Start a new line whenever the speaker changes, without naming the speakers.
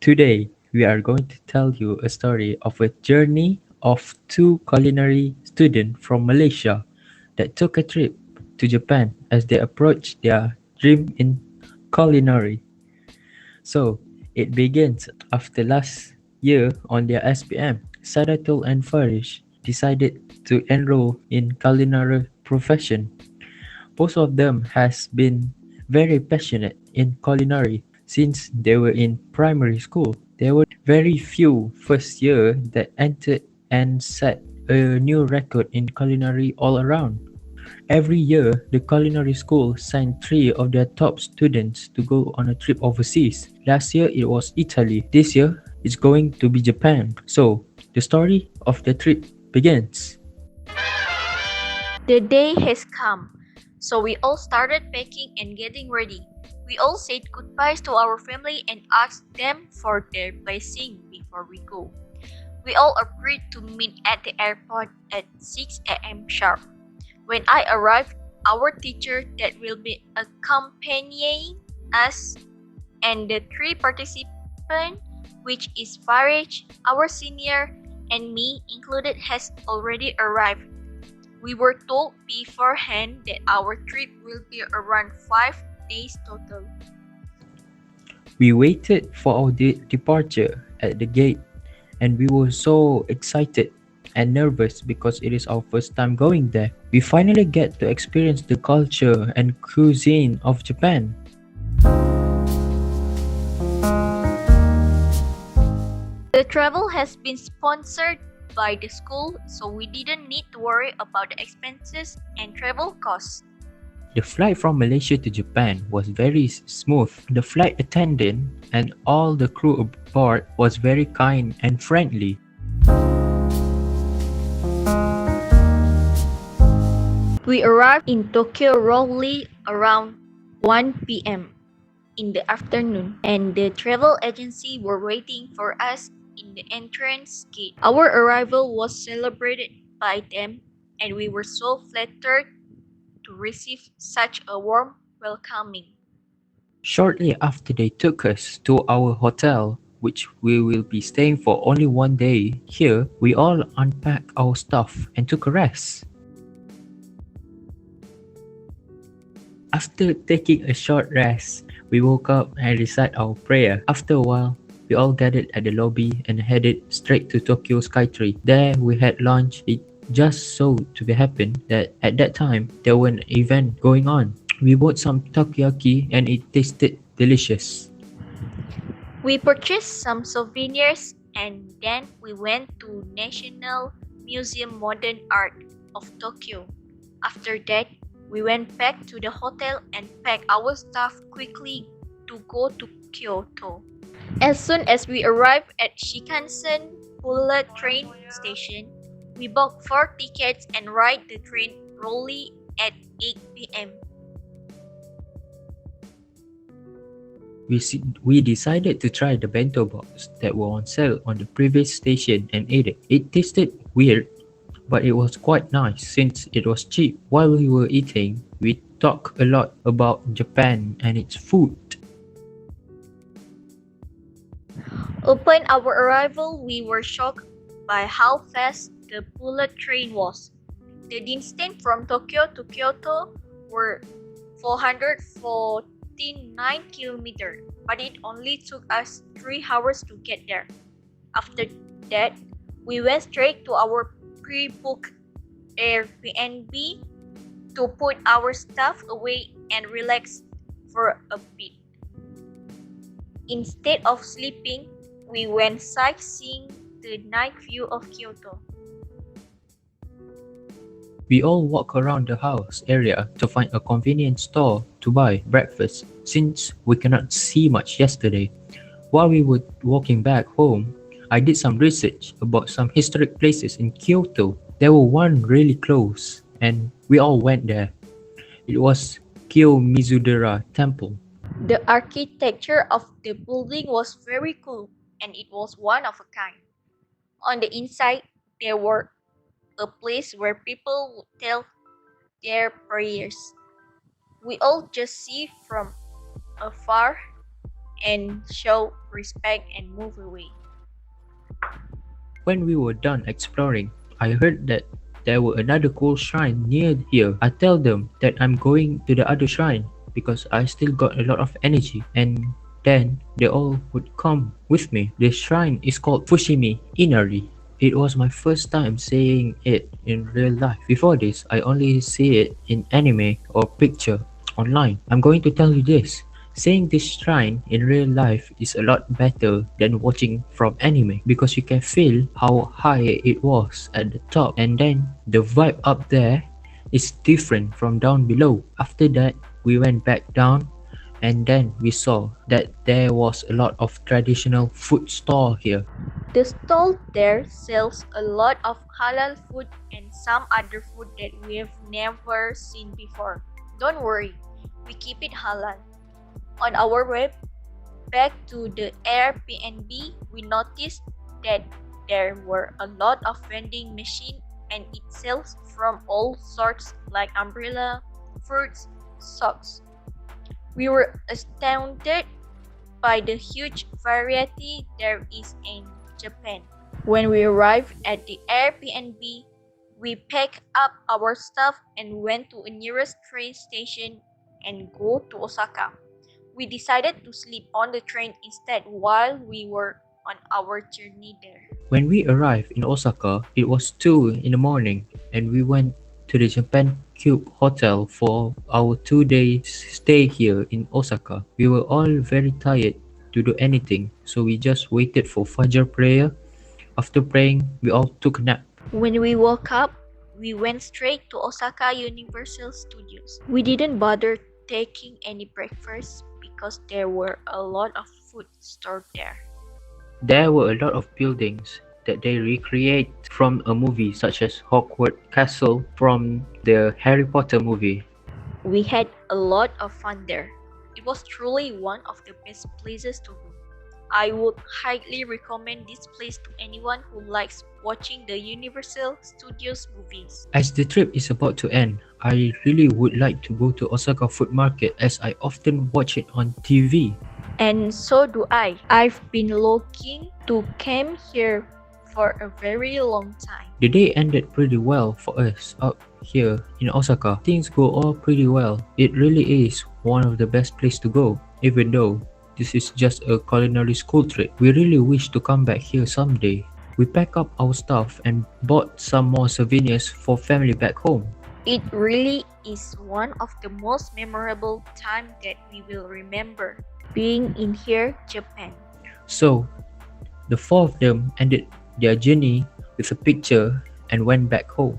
Today, we are going to tell you a story of a journey of two culinary students from Malaysia that took a trip to Japan as they approached their dream in culinary. So, it begins after last year on their SPM. Saidatul and Farish decided to enroll in culinary profession. Both of them has been very passionate in culinary since they were in primary school. There were very few first year that entered and set a new record in culinary all around. Every year, the culinary school sent three of their top students to go on a trip overseas. Last year it was Italy. This year it's going to be Japan. So, the story of the trip begins.
The day has come, so we all started packing and getting ready. We all said goodbyes to our family and asked them for their blessing before we go. We all agreed to meet at the airport at 6 a.m. sharp. When I arrived, our teacher that will be accompanying us and the three participants, which is Farish, our senior, and me included, has already arrived. We were told beforehand that our trip will be around 5 days total.
We waited for our departure at the gate and we were so excited and nervous because it is our first time going there. We finally get to experience the culture and cuisine of Japan.
The travel has been sponsored by the school, so we didn't need to worry about the expenses and travel costs.
The flight from Malaysia to Japan was very smooth. The flight attendant and all the crew aboard was very kind and friendly.
We arrived in Tokyo roughly around 1 p.m. in the afternoon, and the travel agency were waiting for us in the entrance gate. Our arrival was celebrated by them, and we were so flattered to receive such a warm welcoming.
Shortly after they took us to our hotel, which we will be staying for only one day. Here, we all unpacked our stuff and took a rest. After taking a short rest, we woke up and recited our prayer. After a while, we all gathered at the lobby and headed straight to Tokyo Skytree. There, we had lunch. It just so to be happen that at that time, there was an event going on. We bought some takoyaki and it tasted delicious.
We purchased some souvenirs and then we went to National Museum Modern Art of Tokyo. After that, we went back to the hotel and packed our stuff quickly to go to Kyoto. As soon as we arrived at Shinkansen bullet train station, we bought 4 tickets and ride the train early at 8 p.m.
We decided to try the bento box that were on sale on the previous station and ate it. It tasted weird, but it was quite nice since it was cheap. While we were eating, we talked a lot about Japan and its food.
Upon our arrival, we were shocked by how fast the bullet train was. The distance from Tokyo to Kyoto were 449 kilometers, but it only took us 3 hours to get there. After that, we went straight to our pre-booked Airbnb to put our stuff away and relax for a bit. Instead of sleeping, we went sightseeing the night view of Kyoto.
We all walked around the house area to find a convenience store to buy breakfast since we cannot see much yesterday. While we were walking back home, I did some research about some historic places in Kyoto. There were one really close and we all went there. It was Kiyomizu Temple.
The architecture of the building was very cool and it was one of a kind. On the inside, there were a place where people would tell their prayers. We all just see from afar and show respect and move away.
When we were done exploring, I heard that there were another cool shrine near here. I tell them that I'm going to the other shrine because I still got a lot of energy, and then they all would come with me. The shrine is called Fushimi Inari. It was my first time seeing it in real life. Before this, I only see it in anime or picture online. I'm going to tell you this. Seeing this shrine in real life is a lot better than watching from anime because you can feel how high it was at the top, and then the vibe up there is different from down below. After that, we went back down, and then we saw that there was a lot of traditional food store here.
The stall there sells a lot of halal food and some other food that we've never seen before. Don't worry, we keep it halal. On our way back to the Airbnb, we noticed that there were a lot of vending machines and it sells from all sorts like umbrella, fruits, socks. We were astounded by the huge variety there is in Japan. When we arrived at the Airbnb, we packed up our stuff and went to a nearest train station and go to Osaka. We decided to sleep on the train instead while we were on our journey there.
When we arrived in Osaka, it was 2 in the morning, and we went to the Japan Cube Hotel for our 2 days stay here in Osaka. We were all very tired to do anything, so we just waited for Fajr prayer. After praying, we all took a nap.
When we woke up, we went straight to Osaka Universal Studios. We didn't bother taking any breakfast because there were a lot of food stored there.
There were a lot of buildings that they recreate from a movie such as Hogwarts Castle from the Harry Potter movie.
We had a lot of fun there. It was truly one of the best places to go. I would highly recommend this place to anyone who likes watching the Universal Studios movies.
As the trip is about to end, I really would like to go to Osaka Food Market as I often watch it on TV.
And so do I. I've been looking to come here for a very long time.
The day ended pretty well for us out here in Osaka. Things go all pretty well. It really is one of the best places to go, even though this is just a culinary school trip. We really wish to come back here someday. We packed up our stuff and bought some more souvenirs for family back home.
It really is one of the most memorable time that we will remember being in here, Japan.
So, the four of them ended their journey with a picture and went back home.